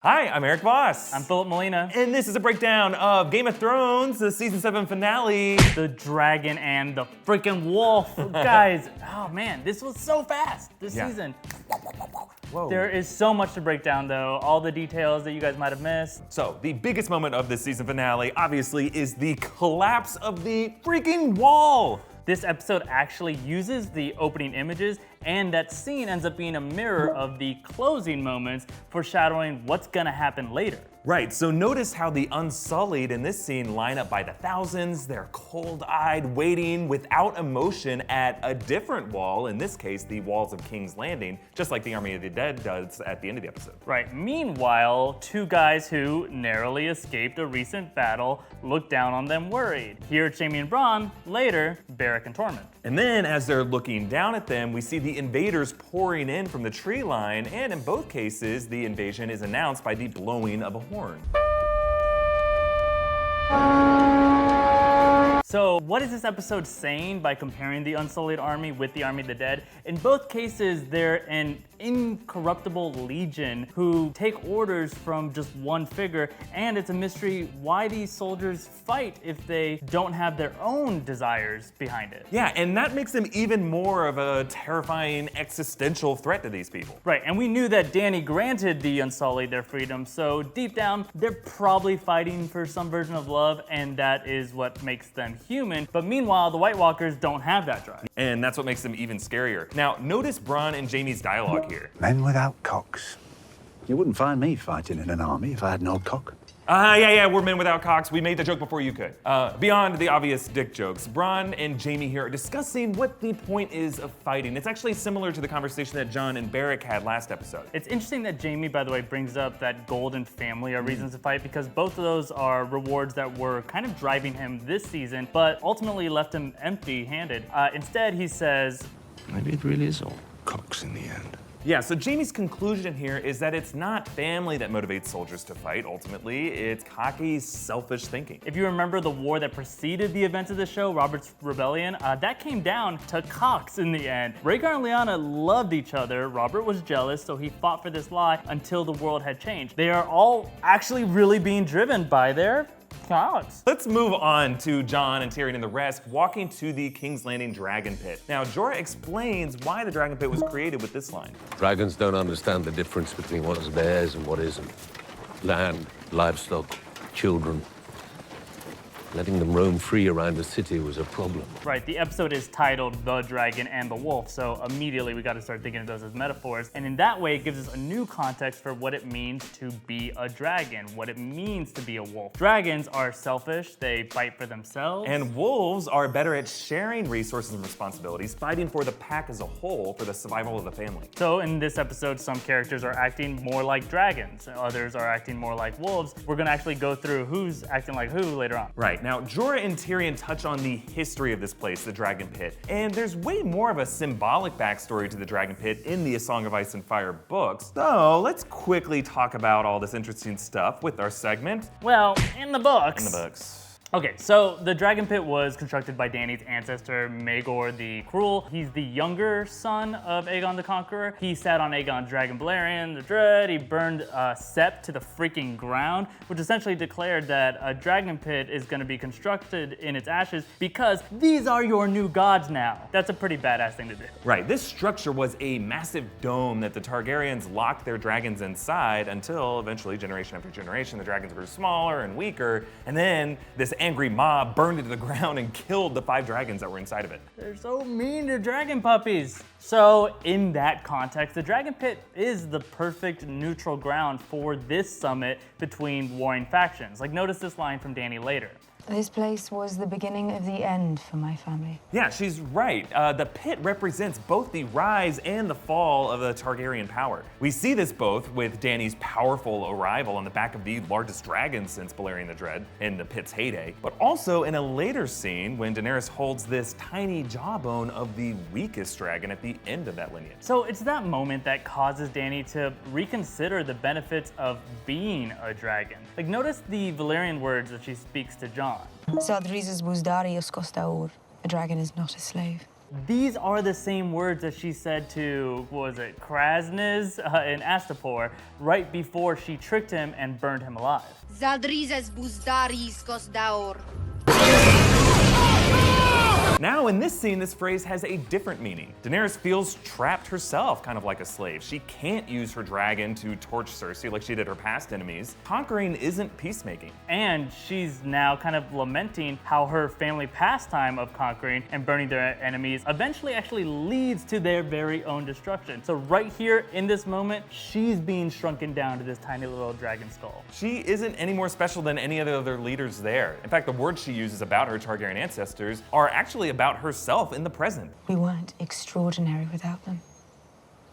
Hi, I'm Eric Voss. I'm Philip Molina. And this is a breakdown of Game of Thrones, the season 7 finale. The dragon and the freaking wolf. Guys, oh man, this was so fast this season. Whoa. There is so much to break down though, all the details that you guys might have missed. So, the biggest moment of this season finale, obviously, is the collapse of the freaking wall. This episode actually uses the opening images, and that scene ends up being a mirror of the closing moments, foreshadowing what's gonna happen later. Right, so notice how the Unsullied in this scene line up by the thousands. They're cold-eyed, waiting without emotion at a different wall, in this case, the walls of King's Landing, just like the Army of the Dead does at the end of the episode. Right, meanwhile, two guys who narrowly escaped a recent battle look down on them worried. Here it's Jaime and Bronn, later, Beric and Tormund. And then, as they're looking down at them, we see the invaders pouring in from the tree line, and in both cases, the invasion is announced by the blowing of a horn. So what is this episode saying by comparing the Unsullied army with the Army of the Dead? In both cases, they're an incorruptible legion who take orders from just one figure, and it's a mystery why these soldiers fight if they don't have their own desires behind it. Yeah, and that makes them even more of a terrifying existential threat to these people. Right, and we knew that Dany granted the Unsullied their freedom, so deep down, they're probably fighting for some version of love, and that is what makes them human. But meanwhile, the White Walkers don't have that drive. And that's what makes them even scarier. Now, notice Bronn and Jaime's dialogue here. Men without cocks. You wouldn't find me fighting in an army if I had no cock. Yeah, we're men without cocks. We made the joke before you could. Beyond the obvious dick jokes, Bronn and Jaime here are discussing what the point is of fighting. It's actually similar to the conversation that Jon and Beric had last episode. It's interesting that Jaime, by the way, brings up that gold and family are reasons to fight, because both of those are rewards that were kind of driving him this season, but ultimately left him empty-handed. Instead, he says, maybe it really is all cocks in the end. Yeah, so Jaime's conclusion here is that it's not family that motivates soldiers to fight, ultimately. It's cocky, selfish thinking. If you remember the war that preceded the events of the show, Robert's Rebellion, that came down to cocks in the end. Rhaegar and Lyanna loved each other. Robert was jealous, so he fought for this lie until the world had changed. They are all actually really being driven by their cocks. Let's move on to Jon and Tyrion and the rest walking to the King's Landing Dragon Pit. Now, Jorah explains why the Dragon Pit was created with this line. Dragons don't understand the difference between what is theirs and what isn't. Land, livestock, children. Letting them roam free around the city was a problem. Right, the episode is titled The Dragon and the Wolf, so immediately we gotta start thinking of those as metaphors. And in that way, it gives us a new context for what it means to be a dragon, what it means to be a wolf. Dragons are selfish, they fight for themselves. And wolves are better at sharing resources and responsibilities, fighting for the pack as a whole for the survival of the family. So in this episode, some characters are acting more like dragons, others are acting more like wolves. We're gonna actually go through who's acting like who later on. Right. Now, Jorah and Tyrion touch on the history of this place, the Dragon Pit, and there's way more of a symbolic backstory to the Dragon Pit in the A Song of Ice and Fire books. So let's quickly talk about all this interesting stuff with our segment. Well, in the books. In the books. Okay, so the Dragon Pit was constructed by Dany's ancestor, Maegor the Cruel. He's the younger son of Aegon the Conqueror. He sat on Aegon's Dragon Balerion the Dread. He burned Sept to the freaking ground, which essentially declared that a Dragon Pit is gonna be constructed in its ashes because these are your new gods now. That's a pretty badass thing to do. Right, this structure was a massive dome that the Targaryens locked their dragons inside until eventually, generation after generation, the dragons grew smaller and weaker, and then this angry mob burned it to the ground and killed the 5 dragons that were inside of it. They're so mean to dragon puppies. So in that context, the Dragon Pit is the perfect neutral ground for this summit between warring factions. Like, notice this line from Dany later. This place was the beginning of the end for my family. Yeah, she's right. The pit represents both the rise and the fall of the Targaryen power. We see this both with Dany's powerful arrival on the back of the largest dragon since Balerion the Dread in the pit's heyday, but also in a later scene when Daenerys holds this tiny jawbone of the weakest dragon at the end of that lineage. So it's that moment that causes Dany to reconsider the benefits of being a dragon. Like, notice the Valyrian words that she speaks to Jon. Sadrizes Buzdarius Costaur. A dragon is not a slave. These are the same words that she said to, what was it, Krasnys in Astapor, right before she tricked him and burned him alive. Zadrizes buzdaris kosdaor. Now, in this scene, this phrase has a different meaning. Daenerys feels trapped herself, kind of like a slave. She can't use her dragon to torch Cersei like she did her past enemies. Conquering isn't peacemaking. And she's now kind of lamenting how her family pastime of conquering and burning their enemies eventually actually leads to their very own destruction. So right here in this moment, she's being shrunken down to this tiny little dragon skull. She isn't any more special than any of the other leaders there. In fact, the words she uses about her Targaryen ancestors are actually about herself in the present. We weren't extraordinary without them.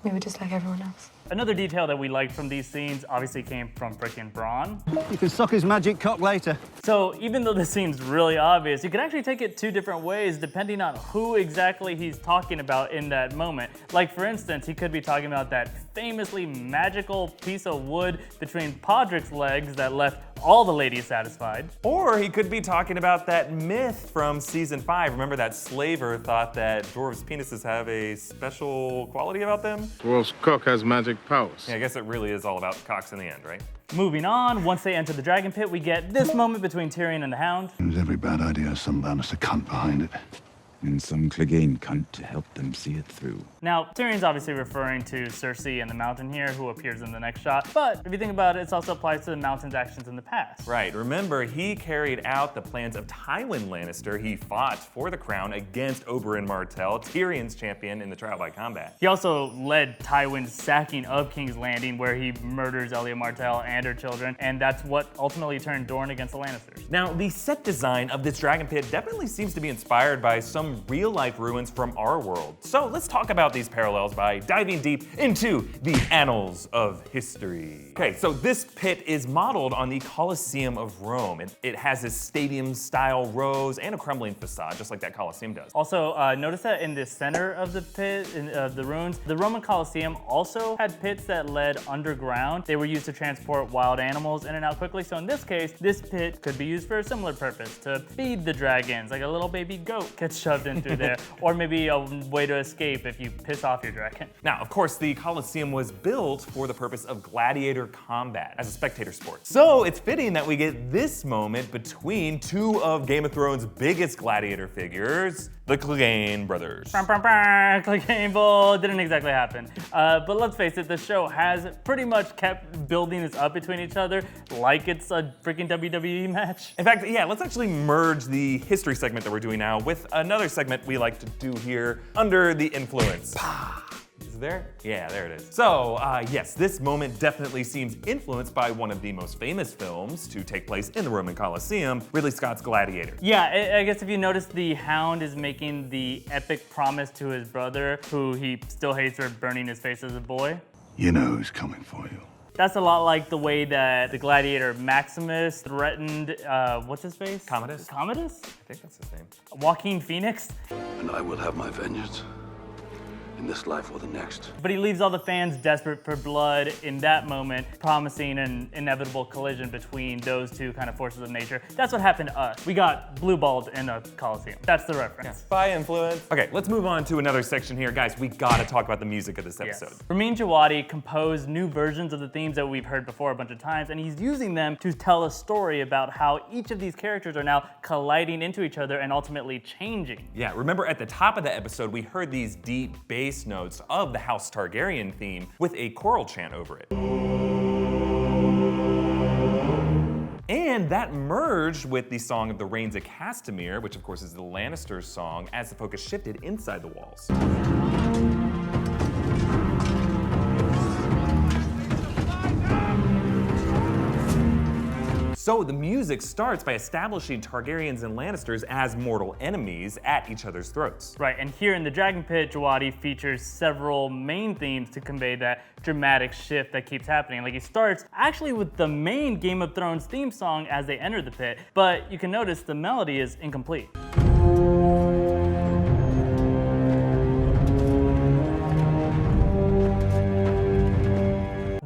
We were just like everyone else. Another detail that we liked from these scenes obviously came from frickin' Bronn. You can suck his magic cock later. So even though this seems really obvious, you can actually take it two different ways depending on who exactly he's talking about in that moment. Like for instance, he could be talking about that famously magical piece of wood between Podrick's legs that left all the ladies satisfied. Or he could be talking about that myth from season 5. Remember that slaver thought that dwarves' penises have a special quality about them? Dwarf's cock has magic powers. Yeah, I guess it really is all about cocks in the end, right? Moving on, once they enter the dragon pit, we get this moment between Tyrion and the Hound. Seems every bad idea has some Lannister cunt behind it. And some Clegane cunt to help them see it through. Now, Tyrion's obviously referring to Cersei and the Mountain here, who appears in the next shot, but if you think about it, it also applies to the Mountain's actions in the past. Right, remember, he carried out the plans of Tywin Lannister. He fought for the crown against Oberyn Martell, Tyrion's champion in the trial by combat. He also led Tywin's sacking of King's Landing, where he murders Elia Martell and her children, and that's what ultimately turned Dorne against the Lannisters. Now, the set design of this dragon pit definitely seems to be inspired by some real-life ruins from our world. So let's talk about these parallels by diving deep into the annals of history. Okay, so this pit is modeled on the Colosseum of Rome. It has a stadium-style rows and a crumbling facade, just like that Colosseum does. Also, notice that in the center of the pit, of the ruins, the Roman Colosseum also had pits that led underground. They were used to transport wild animals in and out quickly. So in this case, this pit could be used for a similar purpose, to feed the dragons, like a little baby goat gets shoved in through there, or maybe a way to escape if you piss off your dragon. Now, of course, the Colosseum was built for the purpose of gladiator combat as a spectator sport. So it's fitting that we get this moment between two of Game of Thrones' biggest gladiator figures, the Clegane brothers. Clegane Bowl didn't exactly happen. But let's face it, the show has pretty much kept building this up between each other like it's a freaking WWE match. In fact, yeah, let's actually merge the history segment that we're doing now with another segment we like to do here, Under the Influence. Is it there? Yeah, there it is. So, yes, this moment definitely seems influenced by one of the most famous films to take place in the Roman Colosseum, Ridley Scott's Gladiator. Yeah, I guess if you notice, the Hound is making the epic promise to his brother, who he still hates for burning his face as a boy. You know who's coming for you. That's a lot like the way that the gladiator Maximus threatened, what's his face? Commodus? Commodus? I think that's his name. Joaquin Phoenix? And I will have my vengeance. In this life or the next. But he leaves all the fans desperate for blood in that moment, promising an inevitable collision between those two kind of forces of nature. That's what happened to us. We got blue-balled in a Colosseum. That's the reference. By influence. Okay, let's move on to another section here. Guys, we gotta talk about the music of this episode. Yes. Ramin Djawadi composed new versions of the themes that we've heard before a bunch of times, and he's using them to tell a story about how each of these characters are now colliding into each other and ultimately changing. Yeah, remember at the top of the episode, we heard these deep bass notes of the House Targaryen theme with a choral chant over it. And that merged with the song of the Rains of Castamere, which of course is the Lannisters' song, as the focus shifted inside the walls. So the music starts by establishing Targaryens and Lannisters as mortal enemies at each other's throats. Right, and here in the Dragon Pit, Djawadi features several main themes to convey that dramatic shift that keeps happening. Like, he starts actually with the main Game of Thrones theme song as they enter the pit, but you can notice the melody is incomplete.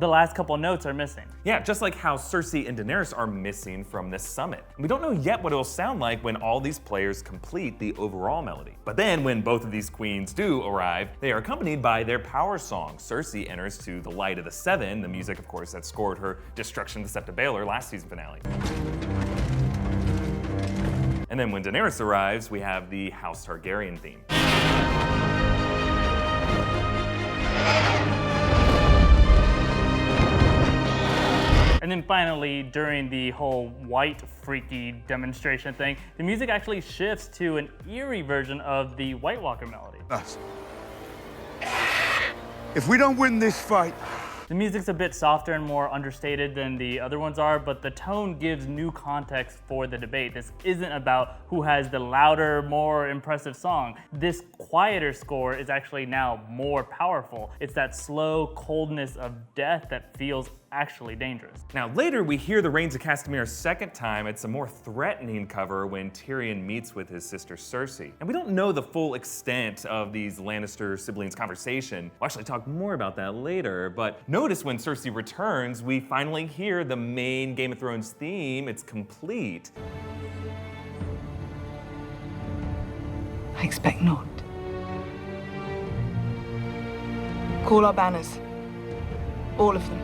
The last couple notes are missing. Yeah, just like how Cersei and Daenerys are missing from this summit. We don't know yet what it'll sound like when all these players complete the overall melody. But then when both of these queens do arrive, they are accompanied by their power song. Cersei enters to The Light of the Seven, the music, of course, that scored her Destruction of the Sept of Baelor last season finale. And then when Daenerys arrives, we have the House Targaryen theme. And then finally, during the whole white freaky demonstration thing, the music actually shifts to an eerie version of the White Walker melody. Us. If we don't win this fight, the music's a bit softer and more understated than the other ones are, but the tone gives new context for the debate. This isn't about who has the louder, more impressive song. This quieter score is actually now more powerful. It's that slow coldness of death that feels actually dangerous. Now later we hear the Rains of Castamere a second time. It's a more threatening cover when Tyrion meets with his sister Cersei. And we don't know the full extent of these Lannister siblings' conversation. We'll actually talk more about that later, but notice when Cersei returns, we finally hear the main Game of Thrones theme. It's complete. I expect not. Call our banners. All of them.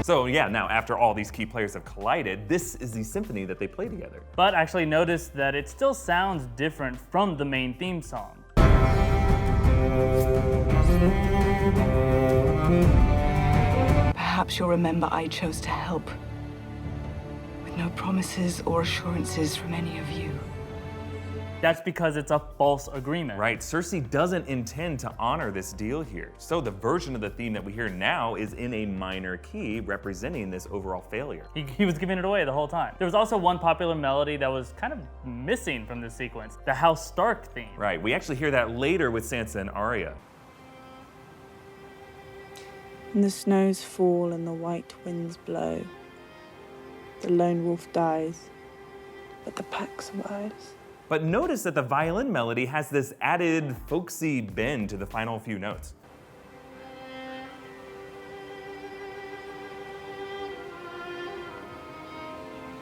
So yeah, now after all these key players have collided, this is the symphony that they play together. But actually notice that it still sounds different from the main theme song. Perhaps you'll remember I chose to help. With no promises or assurances from any of you. That's because it's a false agreement. Right, Cersei doesn't intend to honor this deal here. So the version of the theme that we hear now is in a minor key, representing this overall failure. He was giving it away the whole time. There was also one popular melody that was kind of missing from this sequence, the House Stark theme. Right, we actually hear that later with Sansa and Arya. And the snows fall and the white winds blow. The lone wolf dies, but the pack survives. But notice that the violin melody has this added folksy bend to the final few notes.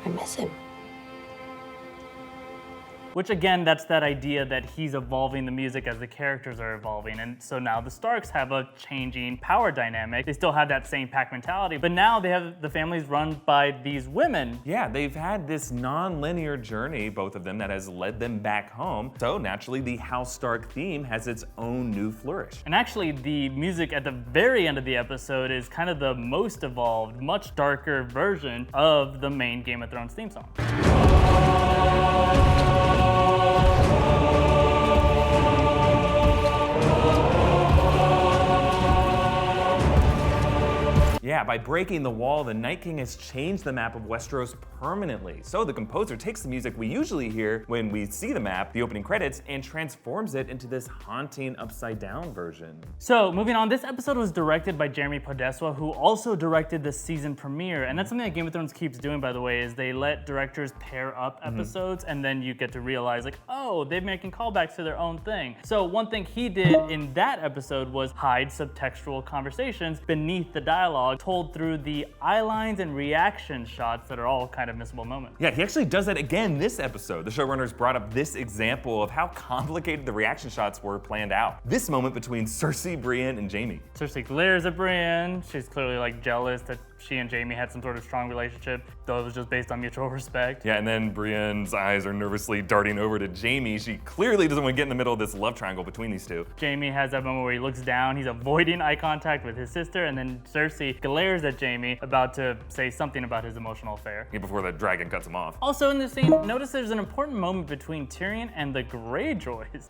I miss him. Which again, that's that idea that he's evolving the music as the characters are evolving. And so now the Starks have a changing power dynamic. They still have that same pack mentality, but now they have the families run by these women. Yeah, they've had this non-linear journey, both of them, that has led them back home. So naturally, the House Stark theme has its own new flourish. And actually, the music at the very end of the episode is kind of the most evolved, much darker version of the main Game of Thrones theme song. Yeah, by breaking the wall, the Night King has changed the map of Westeros permanently. So the composer takes the music we usually hear when we see the map, the opening credits, and transforms it into this haunting upside-down version. So moving on, this episode was directed by Jeremy Podeswa, who also directed the season premiere. And that's something that Game of Thrones keeps doing, by the way, is they let directors pair up episodes, and then you get to realize, like, oh, they're making callbacks to their own thing. So one thing he did in that episode was hide subtextual conversations beneath the dialogue, told through the eye lines and reaction shots that are all kind of missable moments. Yeah, he actually does that again this episode. The showrunners brought up this example of how complicated the reaction shots were planned out. This moment between Cersei, Brienne, and Jaime. Cersei glares at Brienne. She's clearly like jealous that she and Jaime had some sort of strong relationship, though it was just based on mutual respect. Yeah, and then Brienne's eyes are nervously darting over to Jaime. She clearly doesn't want to get in the middle of this love triangle between these two. Jaime has that moment where he looks down, he's avoiding eye contact with his sister, and then Cersei glares at Jaime, about to say something about his emotional affair. Yeah, before the dragon cuts him off. Also in this scene, notice there's an important moment between Tyrion and the Greyjoys.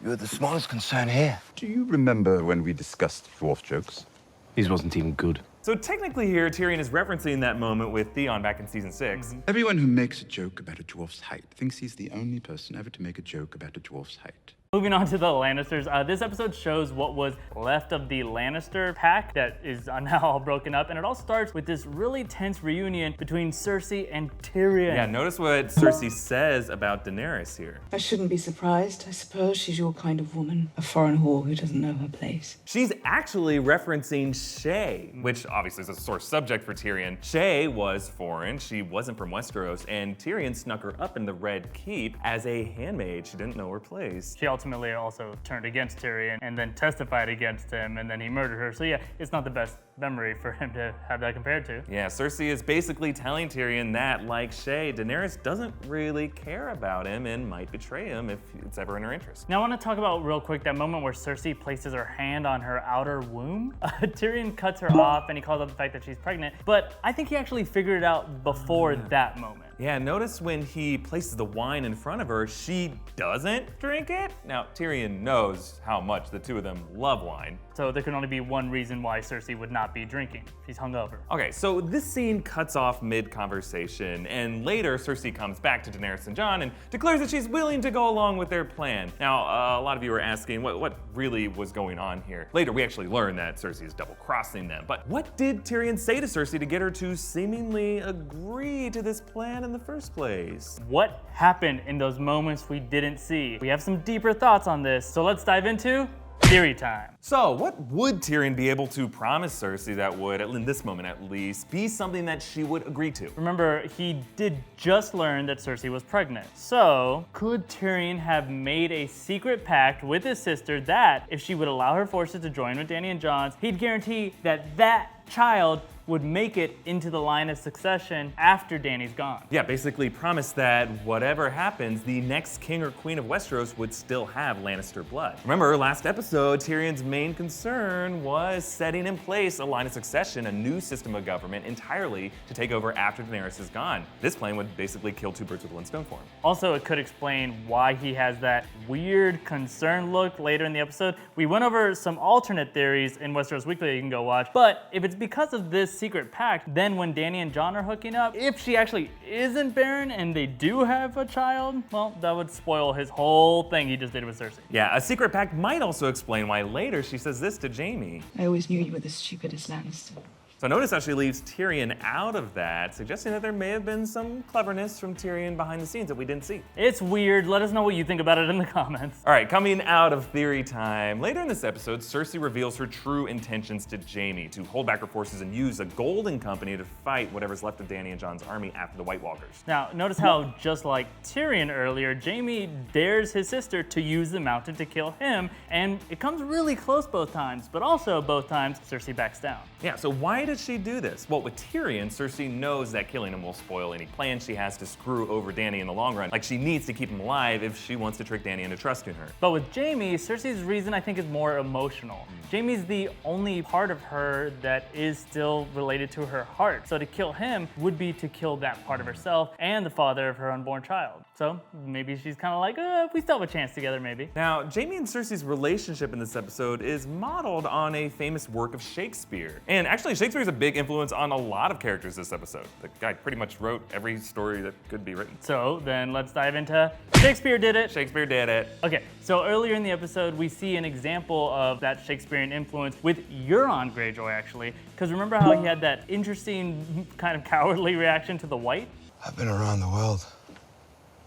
You're the smallest concern here. Do you remember when we discussed dwarf jokes? His wasn't even good. So technically here, Tyrion is referencing that moment with Theon back in season 6. Everyone who makes a joke about a dwarf's height thinks he's the only person ever to make a joke about a dwarf's height. Moving on to the Lannisters, this episode shows what was left of the Lannister pack that is now all broken up, and it all starts with this really tense reunion between Cersei and Tyrion. Yeah, notice what Cersei says about Daenerys here. I shouldn't be surprised. I suppose she's your kind of woman. A foreign whore who doesn't know her place. She's actually referencing Shae, which obviously is a sore subject for Tyrion. Shae was foreign, she wasn't from Westeros, and Tyrion snuck her up in the Red Keep as a handmaid. She didn't know her place. She ultimately also turned against Tyrion and then testified against him, and then he murdered her. So yeah, it's not the best memory for him to have that compared to. Yeah, Cersei is basically telling Tyrion that, like Shae, Daenerys doesn't really care about him and might betray him if it's ever in her interest. Now I want to talk about real quick that moment where Cersei places her hand on her outer womb. Tyrion cuts her off and he calls out the fact that she's pregnant, but I think he actually figured it out before that moment. Yeah, notice when he places the wine in front of her, she doesn't drink it. Now, Tyrion knows how much the two of them love wine. So there can only be one reason why Cersei would not be drinking. She's hungover. Okay, so this scene cuts off mid-conversation, and later Cersei comes back to Daenerys and Jon and declares that she's willing to go along with their plan. Now, a lot of you are asking what really was going on here. Later, we actually learn that Cersei is double-crossing them, but what did Tyrion say to Cersei to get her to seemingly agree to this plan in the first place? What happened in those moments we didn't see? We have some deeper thoughts on this, so let's dive into theory time. So, what would Tyrion be able to promise Cersei that would, in this moment at least, be something that she would agree to? Remember, he did just learn that Cersei was pregnant. So, could Tyrion have made a secret pact with his sister that, if she would allow her forces to join with Dany and Jon's, he'd guarantee that that child would make it into the line of succession after Dany's gone? Yeah, basically promised that whatever happens, the next king or queen of Westeros would still have Lannister blood. Remember, last episode, Tyrion's main concern was setting in place a line of succession, a new system of government entirely to take over after Daenerys is gone. This plan would basically kill two birds with one stone for him. Also, it could explain why he has that weird, concerned look later in the episode. We went over some alternate theories in Westeros Weekly that you can go watch, but if it's because of this secret pact, then when Dany and Jon are hooking up, if she actually isn't barren and they do have a child, well, that would spoil his whole thing he just did with Cersei. Yeah, a secret pact might also explain why later she says this to Jaime. I always knew you were the stupidest Lannister. So notice how she leaves Tyrion out of that, suggesting that there may have been some cleverness from Tyrion behind the scenes that we didn't see. It's weird. Let us know what you think about it in the comments. All right, coming out of theory time. Later in this episode, Cersei reveals her true intentions to Jaime, to hold back her forces and use a golden company to fight whatever's left of Dany and Jon's army after the White Walkers. Now, notice how, just like Tyrion earlier, Jaime dares his sister to use the mountain to kill him, and it comes really close both times, but also both times Cersei backs down. Yeah, so why did she do this? Well, with Tyrion, Cersei knows that killing him will spoil any plans she has to screw over Dany in the long run. Like, she needs to keep him alive if she wants to trick Dany into trusting her. But with Jaime, Cersei's reason I think is more emotional. Jaime's the only part of her that is still related to her heart. So to kill him would be to kill that part of herself and the father of her unborn child. So maybe she's kind of like, we still have a chance together, maybe. Now, Jaime and Cersei's relationship in this episode is modeled on a famous work of Shakespeare. And actually, Shakespeare is a big influence on a lot of characters this episode. The guy pretty much wrote every story that could be written. So then let's dive into Shakespeare did it. Shakespeare did it. Okay, so earlier in the episode, we see an example of that Shakespearean influence with Euron Greyjoy, actually. Because remember how he had that interesting, kind of cowardly reaction to the White? I've been around the world.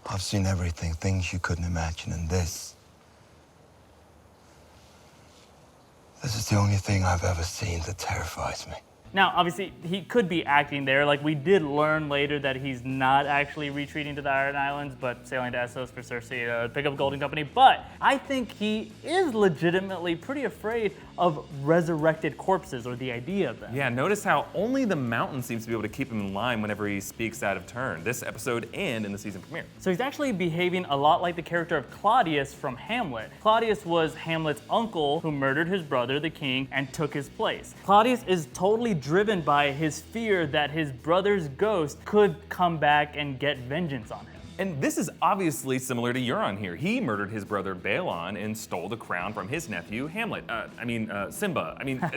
I've seen everything, things you couldn't imagine, and this is the only thing I've ever seen that terrifies me. Now, obviously, he could be acting there. Like, we did learn later that he's not actually retreating to the Iron Islands, but sailing to Essos for Cersei to pick up a golden company. But I think he is legitimately pretty afraid of resurrected corpses, or the idea of them. Yeah, notice how only the mountain seems to be able to keep him in line whenever he speaks out of turn, this episode and in the season premiere. So he's actually behaving a lot like the character of Claudius from Hamlet. Claudius was Hamlet's uncle who murdered his brother, the king, and took his place. Claudius is totally driven by his fear that his brother's ghost could come back and get vengeance on him. And this is obviously similar to Euron here. He murdered his brother Balon and stole the crown from his nephew Hamlet.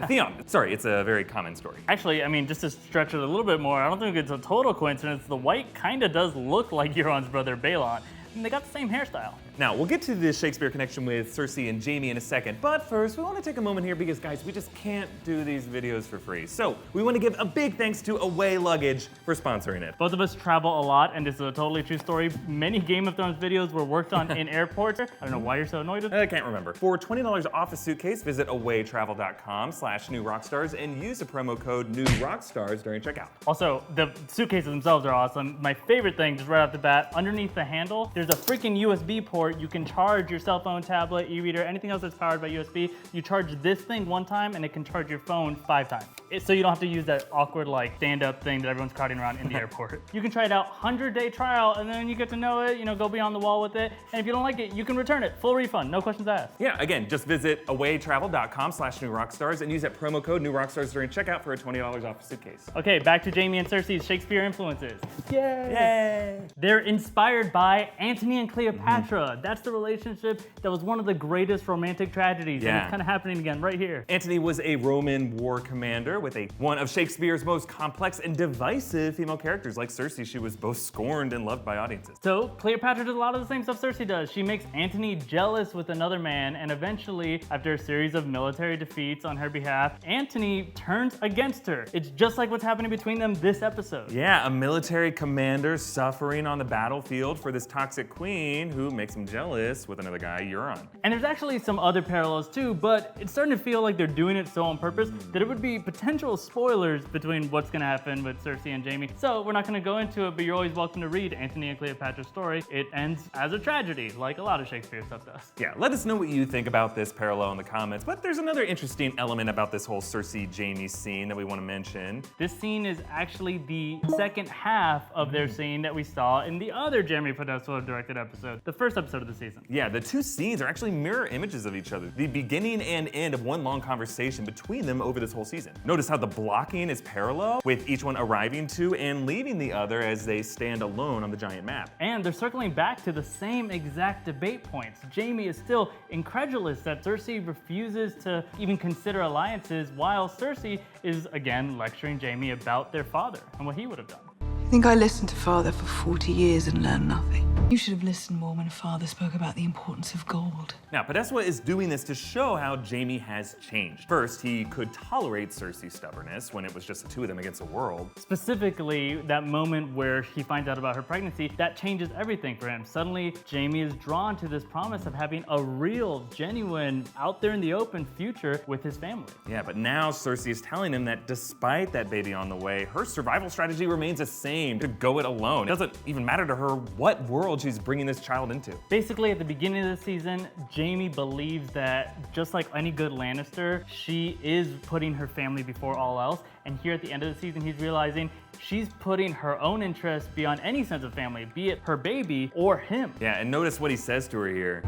Theon. Sorry, it's a very common story. Actually, just to stretch it a little bit more, I don't think it's a total coincidence. The White kind of does look like Euron's brother Balon. And they got the same hairstyle. Now, we'll get to the Shakespeare connection with Cersei and Jaime in a second, but first, we want to take a moment here because, guys, we just can't do these videos for free. So, we want to give a big thanks to Away Luggage for sponsoring it. Both of us travel a lot, and this is a totally true story. Many Game of Thrones videos were worked on in airports. I don't know why you're so annoyed with it. I can't remember. For $20 off a suitcase, visit awaytravel.com/newrockstars and use the promo code NEWROCKSTARS during checkout. Also, the suitcases themselves are awesome. My favorite thing, just right off the bat, underneath the handle, there's a freaking USB port. You can charge your cell phone, tablet, e-reader, anything else that's powered by USB. You charge this thing one time, and it can charge your phone 5 times. So you don't have to use that awkward, like, stand-up thing that everyone's crowding around in the airport. You can try it out, 100-day trial, and then you get to know it, go beyond the wall with it. And if you don't like it, you can return it. Full refund, no questions asked. Yeah, again, just visit awaytravel.com/newrockstars and use that promo code NEWROCKSTARS during checkout for a $20 off a suitcase. Okay, back to Jaime and Cersei's Shakespeare influences. Yay! Yay! They're inspired by Antony and Cleopatra. That's the relationship that was one of the greatest romantic tragedies, and it's kind of happening again right here. Antony was a Roman war commander with one of Shakespeare's most complex and divisive female characters. Like Cersei, she was both scorned and loved by audiences. So Cleopatra does a lot of the same stuff Cersei does. She makes Antony jealous with another man, and eventually, after a series of military defeats on her behalf, Antony turns against her. It's just like what's happening between them this episode. Yeah, a military commander suffering on the battlefield for this toxic queen who makes him jealous with another guy, Euron. And there's actually some other parallels too, but it's starting to feel like they're doing it so on purpose that it would be potential spoilers between what's gonna happen with Cersei and Jaime. So we're not gonna go into it, but you're always welcome to read Antony and Cleopatra's story. It ends as a tragedy, like a lot of Shakespeare stuff does. Yeah, let us know what you think about this parallel in the comments, but there's another interesting element about this whole Cersei-Jaime scene that we want to mention. This scene is actually the second half of their scene that we saw in the other Jeremy Podeswa directed episode, the first episode of the season. Yeah, the two scenes are actually mirror images of each other, the beginning and end of one long conversation between them over this whole season. Notice how the blocking is parallel, with each one arriving to and leaving the other as they stand alone on the giant map. And they're circling back to the same exact debate points. Jaime is still incredulous that Cersei refuses to even consider alliances, while Cersei is again lecturing Jaime about their father and what he would have done. I think I listened to Father for 40 years and learned nothing. You should have listened more when Father spoke about the importance of gold. Now, Podeswa is doing this to show how Jaime has changed. First, he could tolerate Cersei's stubbornness when it was just the two of them against the world. Specifically, that moment where he finds out about her pregnancy, that changes everything for him. Suddenly, Jaime is drawn to this promise of having a real, genuine, out there in the open future with his family. Yeah, but now Cersei is telling him that despite that baby on the way, her survival strategy remains the same, to go it alone. It doesn't even matter to her what world she's bringing this child into. Basically, at the beginning of the season, Jaime believes that just like any good Lannister, she is putting her family before all else. And here at the end of the season, he's realizing she's putting her own interests beyond any sense of family, be it her baby or him. Yeah, and notice what he says to her here.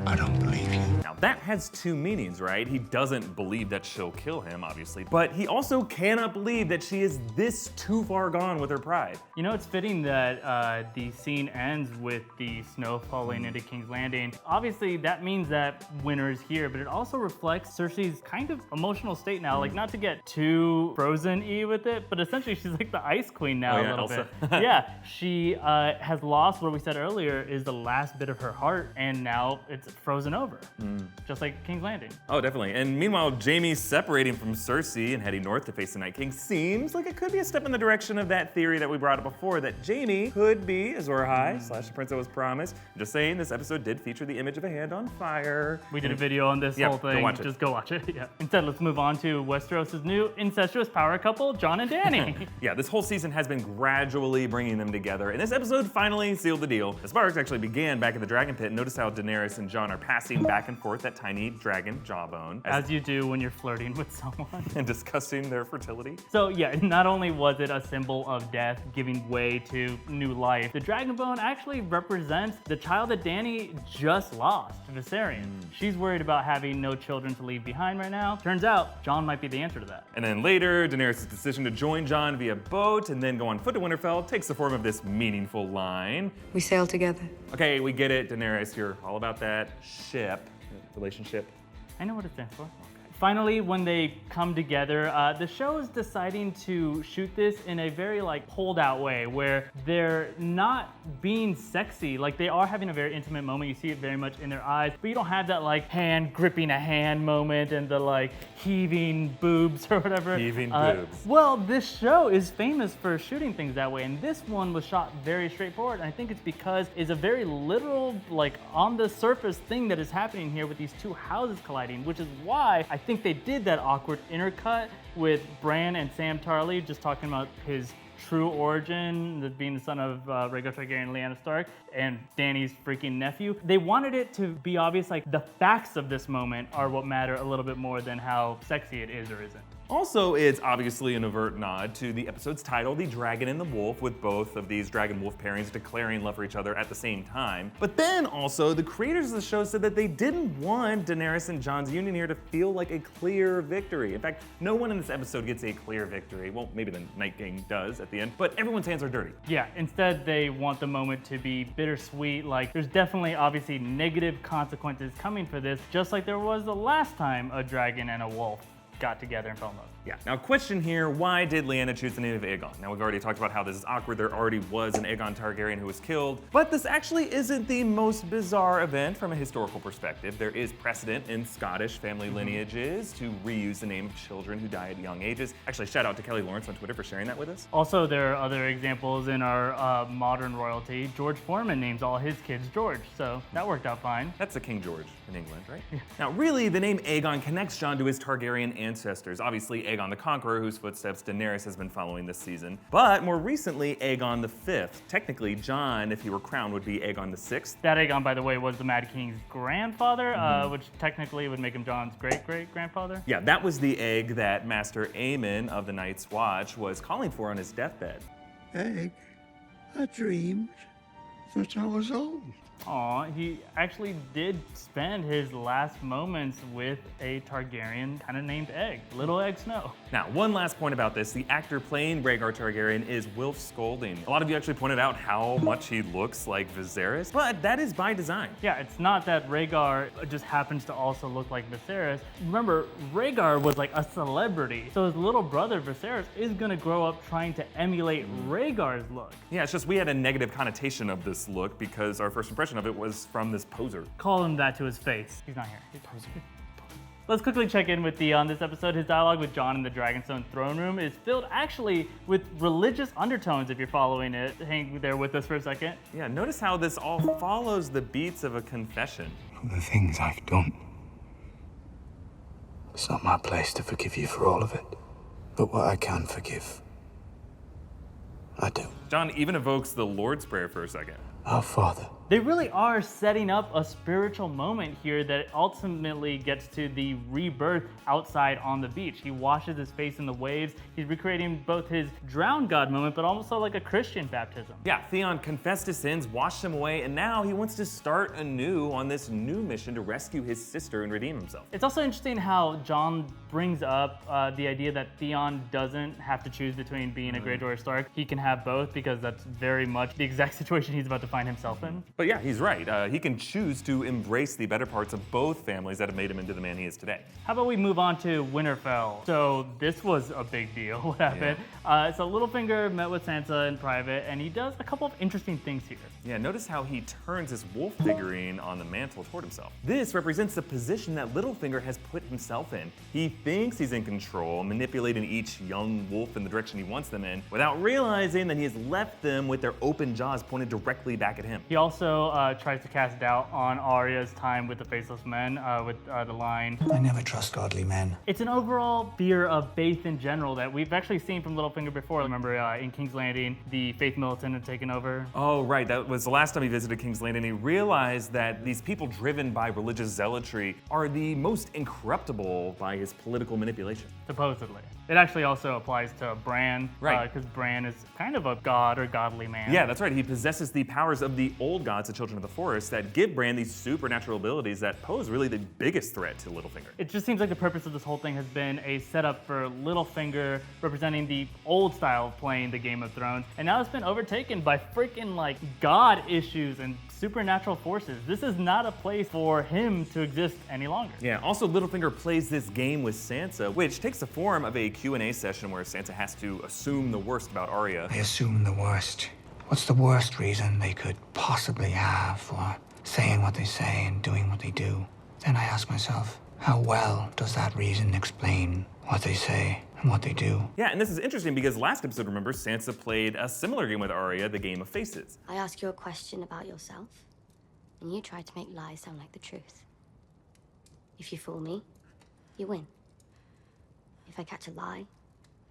I don't believe you. Now that has two meanings, right? He doesn't believe that she'll kill him, obviously, but he also cannot believe that she is this too far gone with her pride. You know, it's fitting that the scene ends with the snow falling into King's Landing. Obviously, that means that winter is here, but it also reflects Cersei's kind of emotional state now. Like, not to get too Frozen-y with it, but essentially she's like the Ice Queen now a little bit. Yeah, she has lost what we said earlier is the last bit of her heart, and now it's frozen over, just like King's Landing. Oh, definitely. And meanwhile, Jaime separating from Cersei and heading north to face the Night King seems like it could be a step in the direction of that theory that we brought up before, that Jaime could be Azor Ahai / the Prince that was promised. Just saying, this episode did feature the image of a hand on fire. We did a video on this whole thing. Just go watch it. Yeah. Instead, let's move on to Westeros' new incestuous power couple, Jon and Dany. Yeah, this whole season has been gradually bringing them together, and this episode finally sealed the deal. The sparks actually began back in the Dragon Pit. Notice how Daenerys and Jon are passing back and forth that tiny dragon jawbone. As you do when you're flirting with someone. And discussing their fertility. So yeah, not only was it a symbol of death giving way to new life, the dragon bone actually represents the child that Dany just lost, Viserion. She's worried about having no children to leave behind right now. Turns out, Jon might be the answer to that. And then later, Daenerys' decision to join Jon via boat and then go on foot to Winterfell takes the form of this meaningful line. We sail together. Okay, we get it, Daenerys. You're all about that ship relationship. I know what it stands for. Finally, when they come together, the show is deciding to shoot this in a very like pulled out way where they're not being sexy. Like they are having a very intimate moment. You see it very much in their eyes, but you don't have that like hand gripping a hand moment and the like heaving boobs or whatever. Heaving boobs. Well, this show is famous for shooting things that way, and this one was shot very straightforward. And I think it's because it's a very literal, like on the surface thing that is happening here with these two houses colliding, which is why I think they did that awkward intercut with Bran and Sam Tarly just talking about his true origin, being the son of Rhaegar Targaryen and Lyanna Stark, and Dany's freaking nephew. They wanted it to be obvious, like the facts of this moment are what matter a little bit more than how sexy it is or isn't. Also, it's obviously an overt nod to the episode's title, The Dragon and the Wolf, with both of these dragon-wolf pairings declaring love for each other at the same time. But then also, the creators of the show said that they didn't want Daenerys and Jon's union here to feel like a clear victory. In fact, no one in this episode gets a clear victory. Well, maybe the Night King does at the end, but everyone's hands are dirty. Yeah, instead they want the moment to be bittersweet. Like, there's definitely obviously negative consequences coming for this, just like there was the last time a dragon and a wolf got together and fell in love. Yeah, now question here, why did Lyanna choose the name of Aegon? Now we've already talked about how this is awkward, there already was an Aegon Targaryen who was killed, but this actually isn't the most bizarre event from a historical perspective. There is precedent in Scottish family lineages to reuse the name of children who die at young ages. Actually, shout out to Kelly Lawrence on Twitter for sharing that with us. Also, there are other examples in our modern royalty. George Foreman names all his kids George, so that worked out fine. That's the King George in England, right? Yeah. Now really, the name Aegon connects Jon to his Targaryen ancestors. Obviously, Aegon the Conqueror, whose footsteps Daenerys has been following this season. But more recently, Aegon V. Technically, Jon, if he were crowned, would be Aegon VI. That Aegon, by the way, was the Mad King's grandfather, which technically would make him Jon's great-great-grandfather. Yeah, that was the egg that Master Aemon of the Night's Watch was calling for on his deathbed. Egg, I dreamed that I was old. Aw, he actually did spend his last moments with a Targaryen kind of named Egg, Little Egg Snow. Now, one last point about this, the actor playing Rhaegar Targaryen is Wilf Scolding. A lot of you actually pointed out how much he looks like Viserys, but that is by design. Yeah, it's not that Rhaegar just happens to also look like Viserys. Remember, Rhaegar was like a celebrity, so his little brother Viserys is gonna grow up trying to emulate Rhaegar's look. Yeah, it's just we had a negative connotation of this look because our first impression of it was from this poser. Call him that to his face. He's not here. He's poser. Let's quickly check in with Theon this episode. His dialogue with Jon in the Dragonstone throne room is filled actually with religious undertones if you're following it. Hang there with us for a second. Yeah, notice how this all follows the beats of a confession. The things I've done. It's not my place to forgive you for all of it. But what I can forgive, I do. Jon even evokes the Lord's Prayer for a second. Our Father. They really are setting up a spiritual moment here that ultimately gets to the rebirth outside on the beach. He washes his face in the waves. He's recreating both his drowned God moment, but also like a Christian baptism. Yeah, Theon confessed his sins, washed them away, and now he wants to start anew on this new mission to rescue his sister and redeem himself. It's also interesting how Jon brings up the idea that Theon doesn't have to choose between being a Greyjoy or Stark. He can have both because that's very much the exact situation he's about to find himself in. But yeah, he's right. He can choose to embrace the better parts of both families that have made him into the man he is today. How about we move on to Winterfell? So this was a big deal. What happened? So Littlefinger met with Sansa in private, and he does a couple of interesting things here. Yeah, notice how he turns his wolf figurine on the mantle toward himself. This represents the position that Littlefinger has put himself in. He thinks he's in control, manipulating each young wolf in the direction he wants them in, without realizing that he has left them with their open jaws pointed directly back at him. He also tries to cast doubt on Arya's time with the Faceless Men with the line, I never trust godly men. It's an overall fear of faith in general that we've actually seen from Littlefinger before. Remember in King's Landing, the Faith Militant had taken over? Oh, right. That was the last time he visited King's Landing. He realized that these people driven by religious zealotry are the most incorruptible by his political manipulation. Supposedly. It actually also applies to Bran, right? Because Bran is kind of a god or godly man. Yeah, that's right. He possesses the powers of the old gods, the Children of the Forest, that give Bran these supernatural abilities that pose really the biggest threat to Littlefinger. It just seems like the purpose of this whole thing has been a setup for Littlefinger representing the old style of playing the Game of Thrones, and now it's been overtaken by freaking like god issues and supernatural forces. This is not a place for him to exist any longer. Yeah, also Littlefinger plays this game with Sansa, which takes the form of a Q&A session where Sansa has to assume the worst about Arya. They assume the worst. What's the worst reason they could possibly have for saying what they say and doing what they do? Then I ask myself, how well does that reason explain what they say and what they do? Yeah, and this is interesting because last episode, remember, Sansa played a similar game with Arya, the game of faces. I ask you a question about yourself, and you try to make lies sound like the truth. If you fool me, you win. If I catch a lie,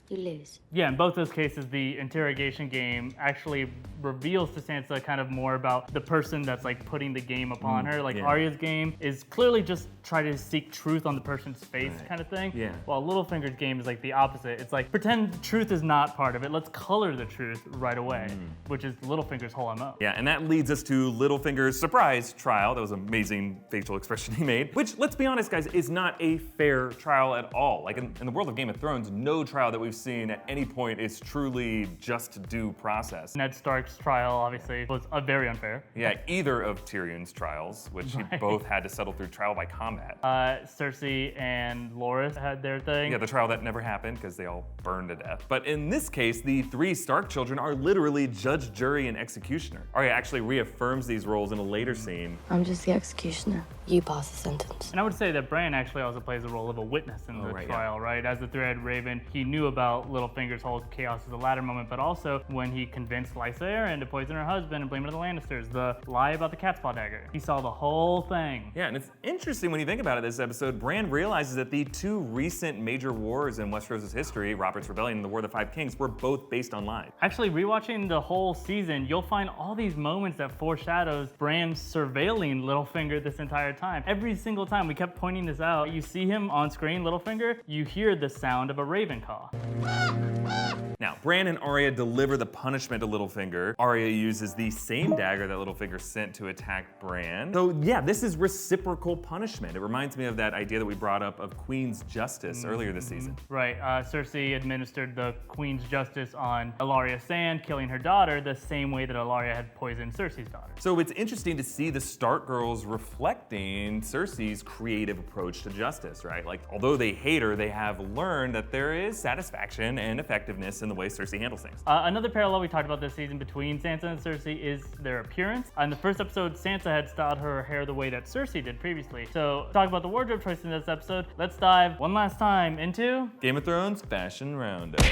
you lose. Yeah, in both those cases, the interrogation game actually reveals to Sansa kind of more about the person that's like putting the game upon her. Like Arya's game is clearly just try to seek truth on the person's face kind of thing. Yeah. While Littlefinger's game is like the opposite. It's like pretend truth is not part of it. Let's color the truth right away, which is Littlefinger's whole MO. Yeah, and that leads us to Littlefinger's surprise trial. That was an amazing facial expression he made, which, let's be honest, guys, is not a fair trial at all. Like in the world of Game of Thrones, no trial that we've seen at any point is truly just due process. Ned Stark's trial, obviously, was very unfair. Yeah, either of Tyrion's trials, which he both had to settle through trial by combat. Cersei and Loras had their thing. Yeah, the trial that never happened because they all burned to death. But in this case, the three Stark children are literally judge, jury, and executioner. Arya actually reaffirms these roles in a later scene. I'm just the executioner. You pass the sentence. And I would say that Bran actually also plays the role of a witness in the trial, right? As the three-eyed raven, he knew about Littlefinger's whole chaos of the ladder moment, but also when he convinced Lysa Arryn to poison her husband and blame it on the Lannisters, the lie about the cat's paw dagger. He saw the whole thing. Yeah, and it's interesting when you think about it this episode, Bran realizes that the two recent major wars in Westeros' history, Robert's Rebellion and the War of the Five Kings, were both based on lies. Actually, rewatching the whole season, you'll find all these moments that foreshadows Bran surveilling Littlefinger this entire time. Every single time we kept pointing this out. You see him on screen, Littlefinger, you hear the sound of a raven caw. Now, Bran and Arya deliver the punishment to Littlefinger. Arya uses the same dagger that Littlefinger sent to attack Bran. So yeah, this is reciprocal punishment. It reminds me of that idea that we brought up of Queen's Justice earlier this season. Right, Cersei administered the Queen's Justice on Ellaria Sand, killing her daughter the same way that Ellaria had poisoned Cersei's daughter. So it's interesting to see the Stark girls reflecting Cersei's creative approach to justice, right? Like, although they hate her, they have learned that there is satisfaction and effectiveness in the way Cersei handles things. Another parallel we talked about this season between Sansa and Cersei is their appearance. In the first episode, Sansa had styled her hair the way that Cersei did previously. So, talk about the wardrobe choice in this episode. Let's dive one last time into Game of Thrones Fashion Roundup.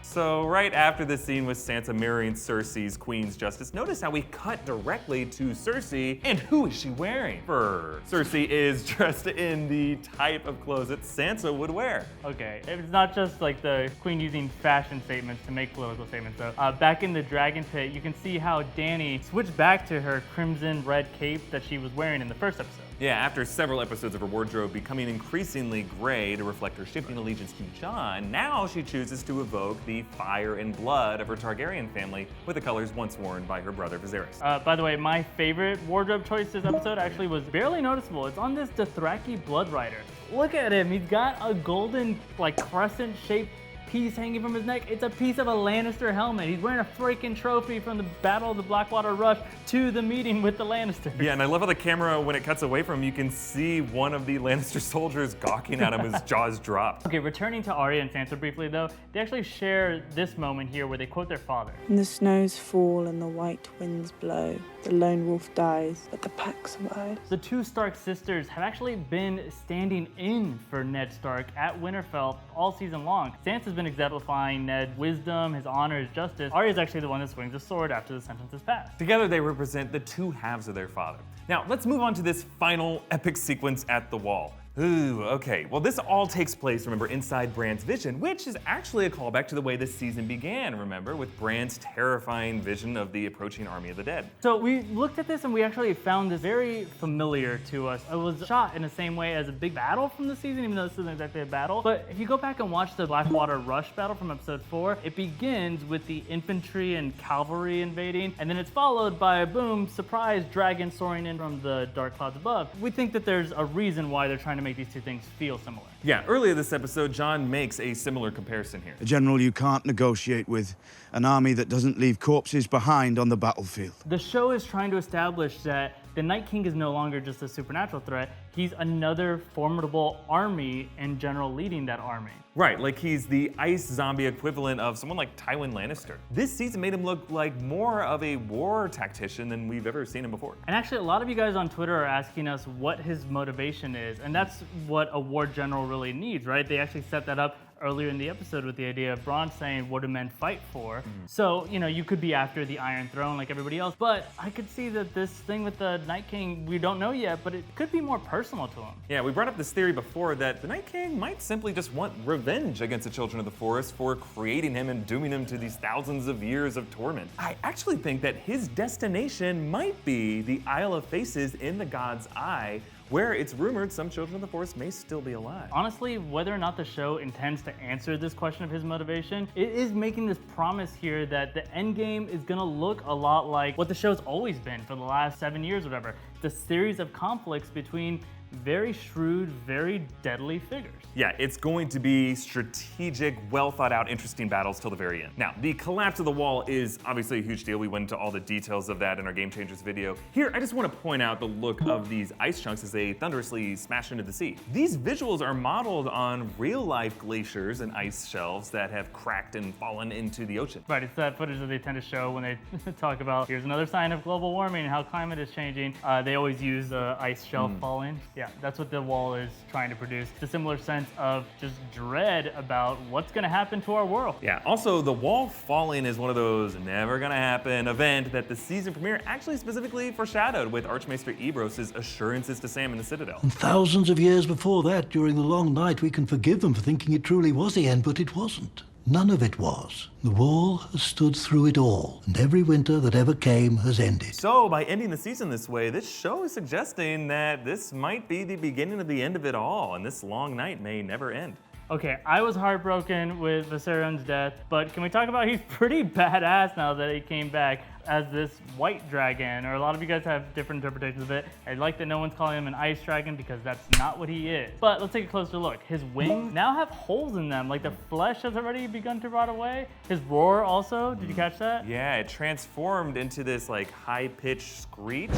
So right after this scene with Sansa mirroring Cersei's Queen's Justice, notice how we cut directly to Cersei, and who is she wearing? Cersei is dressed in the type of clothes that Sansa would wear. Okay, it's not just like the Queen using fashion statements to make political statements though. Back in the Dragon Pit, you can see how Dany switched back to her crimson red cape that she was wearing in the first episode. Yeah, after several episodes of her wardrobe becoming increasingly gray to reflect her shifting allegiance to Jon, now she chooses to evoke the fire and blood of her Targaryen family with the colors once worn by her brother Viserys. By the way, my favorite wardrobe choice this episode actually was barely noticeable. It's on this Dothraki Blood Rider. Look at him, he's got a golden, like, crescent-shaped piece hanging from his neck. It's a piece of a Lannister helmet. He's wearing a freaking trophy from the Battle of the Blackwater Rush to the meeting with the Lannisters. Yeah, and I love how the camera, when it cuts away from him, you can see one of the Lannister soldiers gawking at him, his jaws dropped. Okay, returning to Arya and Sansa briefly though, they actually share this moment here where they quote their father. And the snows fall and the white winds blow. The lone wolf dies, but the pack survives. The two Stark sisters have actually been standing in for Ned Stark at Winterfell all season long. Sansa's been exemplifying Ned's wisdom, his honor, his justice. Arya's actually the one that swings the sword after the sentence is passed. Together they represent the two halves of their father. Now let's move on to this final epic sequence at the Wall. Ooh, okay. Well, this all takes place, remember, inside Bran's vision, which is actually a callback to the way this season began, remember, with Bran's terrifying vision of the approaching army of the dead. So we looked at this and we actually found this very familiar to us. It was shot in the same way as a big battle from the season, even though this isn't exactly a battle. But if you go back and watch the Blackwater Rush battle from episode 4, it begins with the infantry and cavalry invading, and then it's followed by a boom, surprise dragon soaring in from the dark clouds above. We think that there's a reason why they're trying to make make these two things feel similar. Yeah, earlier this episode, Jon makes a similar comparison here. A general you can't negotiate with, an army that doesn't leave corpses behind on the battlefield. The show is trying to establish that the Night King is no longer just a supernatural threat, he's another formidable army and general leading that army. Right, like he's the ice zombie equivalent of someone like Tywin Lannister. This season made him look like more of a war tactician than we've ever seen him before. And actually, a lot of you guys on Twitter are asking us what his motivation is, and that's what a war general really needs, right? They actually set that up earlier in the episode with the idea of Bronn saying, what do men fight for? So, you know, you could be after the Iron Throne like everybody else, but I could see that this thing with the Night King, we don't know yet, but it could be more personal to him. Yeah, we brought up this theory before that the Night King might simply just want revenge against the Children of the Forest for creating him and dooming him to these thousands of years of torment. I actually think that his destination might be the Isle of Faces in the God's Eye, where it's rumored some Children of the Forest may still be alive. Honestly, whether or not the show intends to answer this question of his motivation, it is making this promise here that the end game is gonna look a lot like what the show's always been for the last 7 years or whatever. The series of conflicts between very shrewd, very deadly figures. Yeah, it's going to be strategic, well thought out, interesting battles till the very end. Now, the collapse of the wall is obviously a huge deal. We went into all the details of that in our Game Changers video. Here, I just want to point out the look of these ice chunks as they thunderously smash into the sea. These visuals are modeled on real life glaciers and ice shelves that have cracked and fallen into the ocean. Right, it's that footage that they tend to show when they talk about here's another sign of global warming and how climate is changing. They always use the ice shelf falling. Yeah, that's what the wall is trying to produce. It's a similar sense of just dread about what's gonna happen to our world. Yeah, also the wall falling is one of those never gonna happen event that the season premiere actually specifically foreshadowed with Archmaester Ebros's assurances to Sam in the Citadel. And thousands of years before that, during the long night, we can forgive them for thinking it truly was the end, but it wasn't. None of it was. The wall has stood through it all, and every winter that ever came has ended. So by ending the season this way, this show is suggesting that this might be the beginning of the end of it all, and this long night may never end. Okay, I was heartbroken with Viserion's death, but can we talk about he's pretty badass now that he came back as this white dragon, or a lot of you guys have different interpretations of it. I like that no one's calling him an ice dragon because that's not what he is. But let's take a closer look. His wings now have holes in them, like the flesh has already begun to rot away. His roar also, did you catch that? Yeah, it transformed into this like high-pitched screech.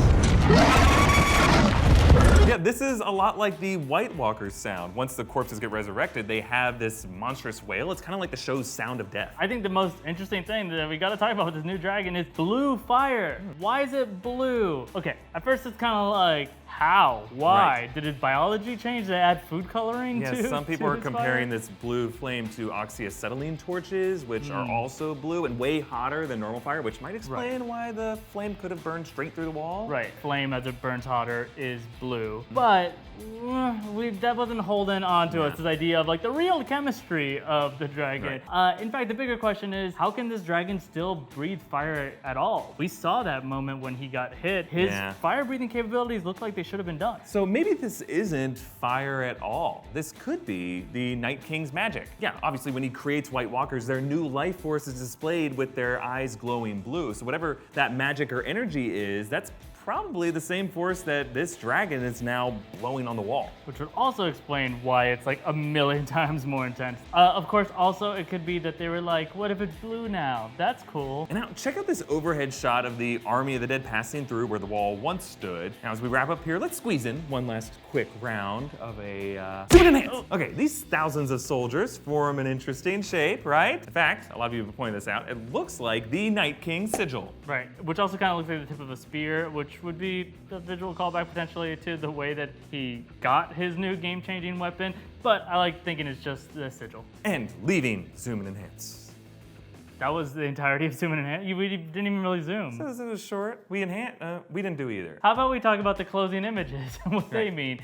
Yeah, this is a lot like the White Walker's sound. Once the corpses get resurrected, they have this monstrous wail. It's kind of like the show's sound of death. I think the most interesting thing that we gotta talk about with this new dragon is blue fire. Why is it blue? Okay, at first it's kind of like, how? Why? Right. Did his biology change? Did they add food coloring Yeah, to some people are his comparing fire? this blue flame to oxyacetylene torches, which are also blue and way hotter than normal fire, which might explain why the flame could have burned straight through the wall. Right, flame as it burns hotter is blue. But that wasn't holding on to us, this idea of like the real chemistry of the dragon. In fact, the bigger question is, how can this dragon still breathe fire at all? We saw that moment when he got hit. His fire breathing capabilities look like they should have been done. So maybe this isn't fire at all. This could be the Night King's magic. Yeah, obviously when he creates White Walkers, their new life force is displayed with their eyes glowing blue. So whatever that magic or energy is, that's probably the same force that this dragon is now blowing on the wall. Which would also explain why it's like a million times more intense. Of course, also it could be that they were like, what if it's blue now? That's cool. And now check out this overhead shot of the army of the dead passing through where the wall once stood. Now as we wrap up here, let's squeeze in one last quick round of a zoom in enhance. Okay, these thousands of soldiers form an interesting shape, right? In fact, a lot of you have pointed this out. It looks like the Night King's sigil. Right, which also kind of looks like the tip of a spear, which would be a visual callback potentially to the way that he got his new game-changing weapon, but I like thinking it's just the sigil. And leaving zoom and enhance. That was the entirety of Zoom and Enhance. We didn't even really zoom. So this was short. We didn't do either. How about we talk about the closing images and what they mean?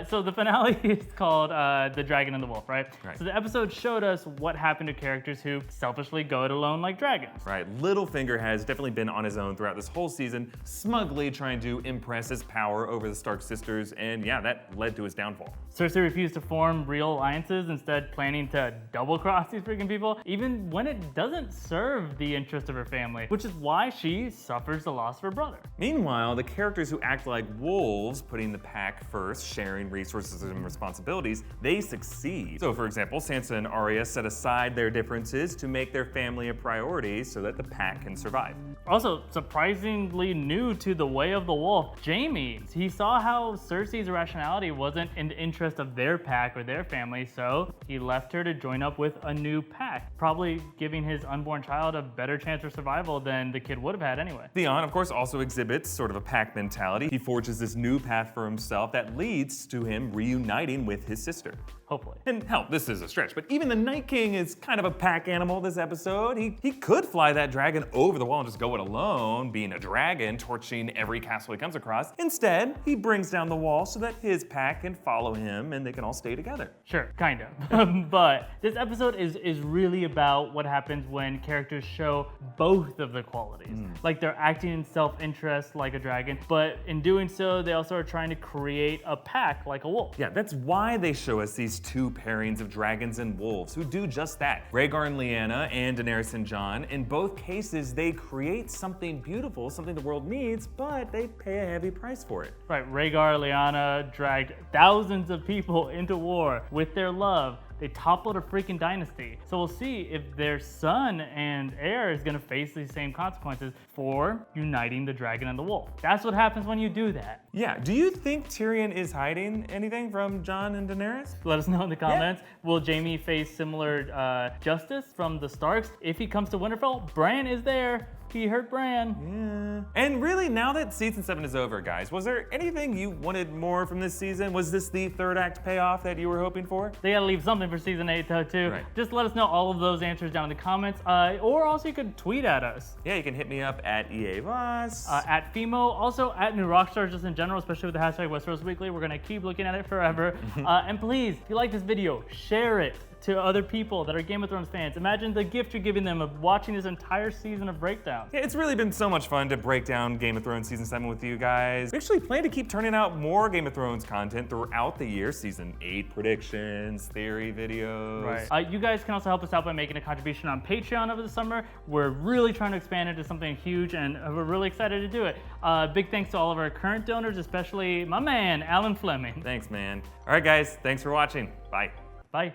So the finale is called The Dragon and the Wolf, right? So the episode showed us what happened to characters who selfishly go it alone like dragons. Right, Littlefinger has definitely been on his own throughout this whole season, smugly trying to impress his power over the Stark sisters, and yeah, that led to his downfall. Cersei refused to form real alliances, instead planning to double-cross these freaking people, even when it doesn't serve the interest of her family, which is why she suffers the loss of her brother. Meanwhile, the characters who act like wolves, putting the pack first, sharing resources and responsibilities, they succeed. So for example, Sansa and Arya set aside their differences to make their family a priority so that the pack can survive. Also, surprisingly new to the way of the wolf, Jaime. He saw how Cersei's rationality wasn't in the interest of their pack or their family, so he left her to join up with a new pack, probably giving his unborn child a better chance for survival than the kid would have had anyway. Theon, of course, also exhibits sort of a pack mentality. He forges this new path for himself that leads to him reuniting with his sister. Hopefully. And hell, this is a stretch, but even the Night King is kind of a pack animal this episode. He could fly that dragon over the wall and just go it alone, being a dragon, torching every castle he comes across. Instead, he brings down the wall so that his pack can follow him and they can all stay together. Sure, kind of. But this episode is really about what happens when characters show both of the qualities. Like they're acting in self-interest like a dragon, but in doing so, they also are trying to create a pack like a wolf. Yeah, that's why they show us these two pairings of dragons and wolves who do just that. Rhaegar and Lyanna and Daenerys and Jon, in both cases, they create something beautiful, something the world needs, but they pay a heavy price for it. Right, Rhaegar and Lyanna dragged thousands of people into war with their love. They toppled a freaking dynasty. So we'll see if their son and heir is gonna face these same consequences for uniting the dragon and the wolf. That's what happens when you do that. Yeah, do you think Tyrion is hiding anything from Jon and Daenerys? Let us know in the comments. Yeah. Will Jaime face similar justice from the Starks? If he comes to Winterfell, Bran is there. He hurt Bran. Yeah. And really, now that season 7 is over, guys, was there anything you wanted more from this season? Was this the third act payoff that you were hoping for? They gotta leave something for season 8 though too. Right. Just let us know all of those answers down in the comments, or also you could tweet at us. Yeah, you can hit me up at EAVOS. At Fimo, also at New Rockstars just in general, especially with the hashtag Westeros Weekly. We're gonna keep looking at it forever. And please, if you like this video, share it to other people that are Game of Thrones fans. Imagine the gift you're giving them of watching this entire season of breakdowns. Yeah, it's really been so much fun to break down Game of Thrones Season 7 with you guys. We actually plan to keep turning out more Game of Thrones content throughout the year. Season 8 predictions, theory videos. Right. You guys can also help us out by making a contribution on Patreon over the summer. We're really trying to expand into something huge and we're really excited to do it. Big thanks to all of our current donors, especially my man, Alan Fleming. Thanks, man. All right, guys, thanks for watching. Bye. Bye.